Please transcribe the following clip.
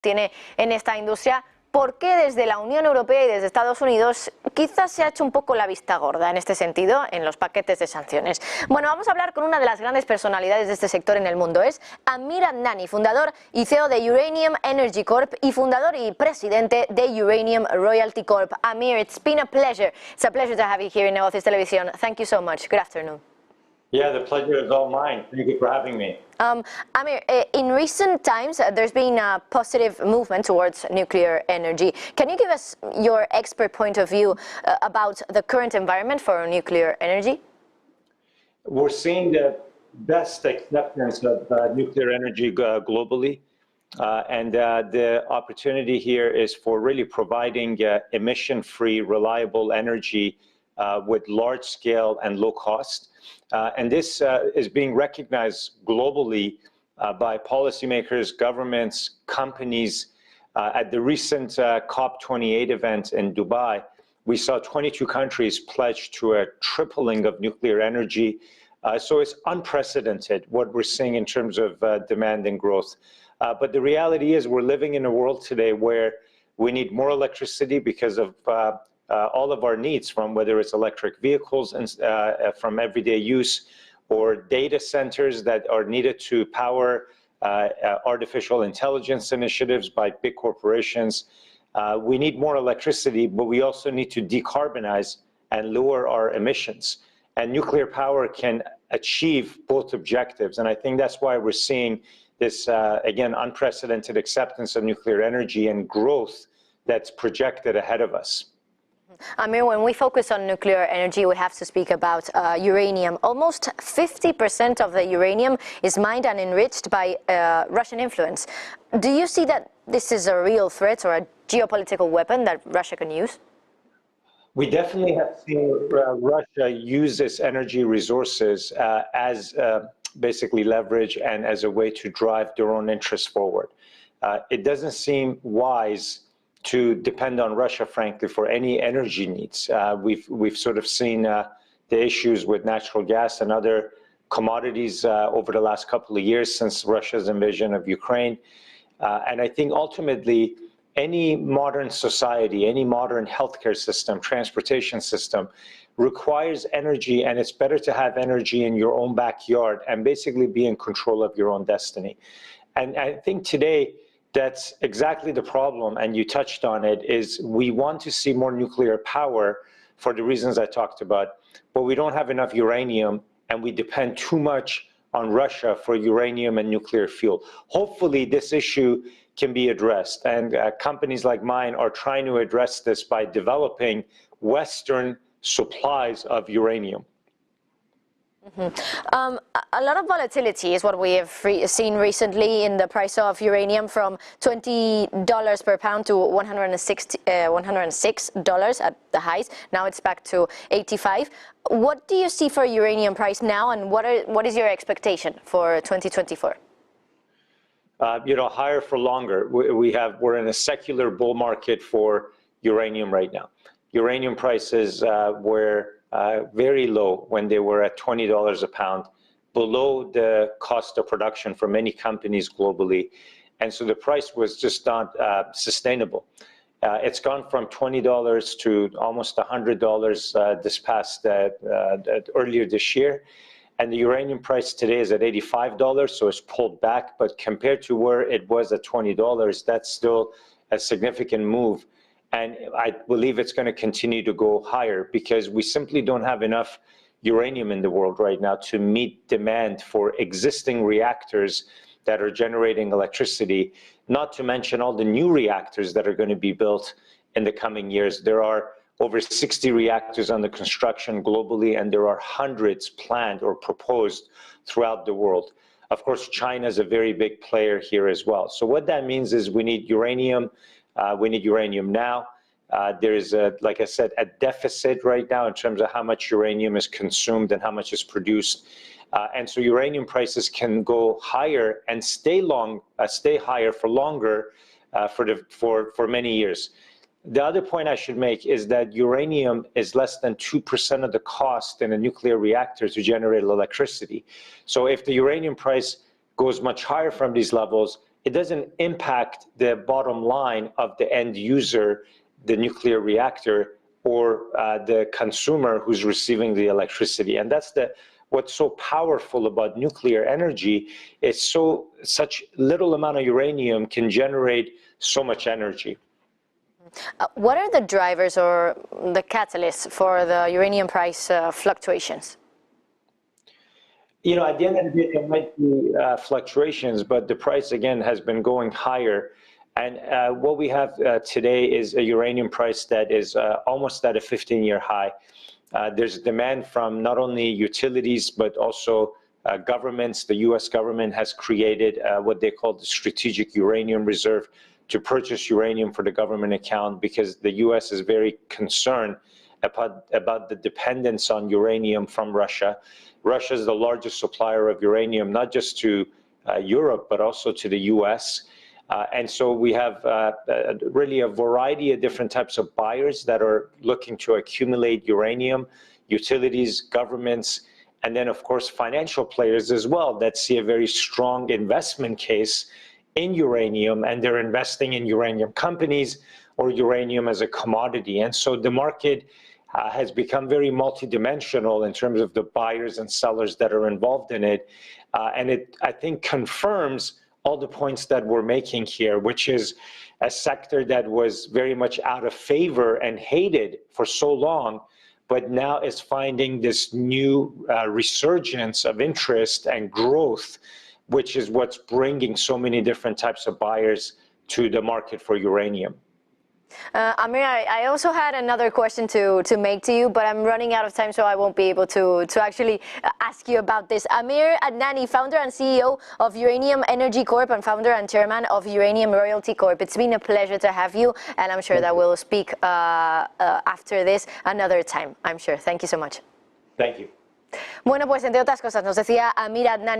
tiene en esta industria. ¿Por qué desde la Unión Europea y desde Estados Unidos quizás se ha hecho un poco la vista gorda en este sentido en los paquetes de sanciones? Bueno, vamos a hablar con una de las grandes personalidades de este sector en el mundo. Es Adnani, fundador y CEO de Uranium Energy Corp y fundador y presidente de Uranium Royalty Corp. Amir, it's been a pleasure. It's a pleasure to have you here in Negocios Televisión. Thank you so much. Good afternoon. Yeah, the pleasure is all mine. Thank you for having me. Amir, in recent times, there's been a positive movement towards nuclear energy. Can you give us your expert point of view about the current environment for nuclear energy? We're seeing the best acceptance of nuclear energy globally. And the opportunity here is for really providing emission-free, reliable energy with large scale and low cost. And this is being recognized globally by policymakers, governments, companies. At the recent COP28 event in Dubai, we saw 22 countries pledge to a tripling of nuclear energy. So it's unprecedented what we're seeing in terms of demand and growth. But the reality is we're living in a world today where we need more electricity because of all of our needs, from whether it's electric vehicles and from everyday use, or data centers that are needed to power artificial intelligence initiatives by big corporations. We need more electricity, but we also need to decarbonize and lower our emissions. And nuclear power can achieve both objectives. And I think that's why we're seeing this, again, unprecedented acceptance of nuclear energy and growth that's projected ahead of us. Amir, when we focus on nuclear energy, we have to speak about uranium. Almost 50% of the uranium is mined and enriched by Russian influence. Do you see that this is a real threat or a geopolitical weapon that Russia can use? We definitely have seen Russia use its energy resources as basically leverage and as a way to drive their own interests forward. It doesn't seem wise to depend on Russia, frankly, for any energy needs. We've sort of seen the issues with natural gas and other commodities over the last couple of years since Russia's invasion of Ukraine. And I think ultimately, any modern society, any modern healthcare system, transportation system requires energy, and it's better to have energy in your own backyard and basically be in control of your own destiny. And I think today, that's exactly the problem, and you touched on it, is we want to see more nuclear power for the reasons I talked about, but we don't have enough uranium, and we depend too much on Russia for uranium and nuclear fuel. Hopefully this issue can be addressed, and companies like mine are trying to address this by developing Western supplies of uranium. A lot of volatility is what we have seen recently in the price of uranium, from $20 per pound to $106 at the highs. Now it's back to 85. What do you see for uranium price now, and what is your expectation for 2024? Higher for longer. We're in a secular bull market for uranium right now. Uranium prices were very low when they were at $20 a pound, below the cost of production for many companies globally. And so the price was just not sustainable. It's gone from $20 to almost $100 this past earlier this year. And the uranium price today is at $85, so it's pulled back. But compared to where it was at $20, that's still a significant move. And I believe it's going to continue to go higher because we simply don't have enough uranium in the world right now to meet demand for existing reactors that are generating electricity, not to mention all the new reactors that are going to be built in the coming years. There are over 60 reactors under construction globally, and there are hundreds planned or proposed throughout the world. Of course, China is a very big player here as well. So what that means is we need uranium. We need uranium now. There is, like I said, a deficit right now in terms of how much uranium is consumed and how much is produced. And so uranium prices can go higher and stay higher for longer for many years. The other point I should make is that uranium is less than 2% of the cost in a nuclear reactor to generate electricity. So if the uranium price goes much higher from these levels, it doesn't impact the bottom line of the end user, the nuclear reactor, or the consumer who's receiving the electricity. And that's what's so powerful about nuclear energy. It's such little amount of uranium can generate so much energy. What are the drivers or the catalysts for the uranium price fluctuations? You know, at the end of the day, there might be fluctuations, but the price, again, has been going higher. And what we have today is a uranium price that is almost at a 15-year high. There's demand from not only utilities, but also governments. The U.S. government has created what they call the Strategic Uranium Reserve to purchase uranium for the government account, because the U.S. is very concerned about the dependence on uranium from Russia. Russia is the largest supplier of uranium, not just to Europe, but also to the U.S. And so we have really a variety of different types of buyers that are looking to accumulate uranium, utilities, governments, and then, of course, financial players as well that see a very strong investment case in uranium, and they're investing in uranium companies or uranium as a commodity. And so the market has become very multidimensional in terms of the buyers and sellers that are involved in it. And it, I think, confirms all the points that we're making here, which is a sector that was very much out of favor and hated for so long, but now is finding this new resurgence of interest and growth, which is what's bringing so many different types of buyers to the market for uranium. Amir, I also had another question to make to you, but I'm running out of time, so I won't be able to actually ask you about this. Amir Adnani, founder and CEO of Uranium Energy Corp and founder and chairman of Uranium Royalty Corp. It's been a pleasure to have you, and I'm sure that we'll speak after this another time, I'm sure. Thank you so much. Thank you. Bueno, pues entre otras cosas nos decía Amir Adnani.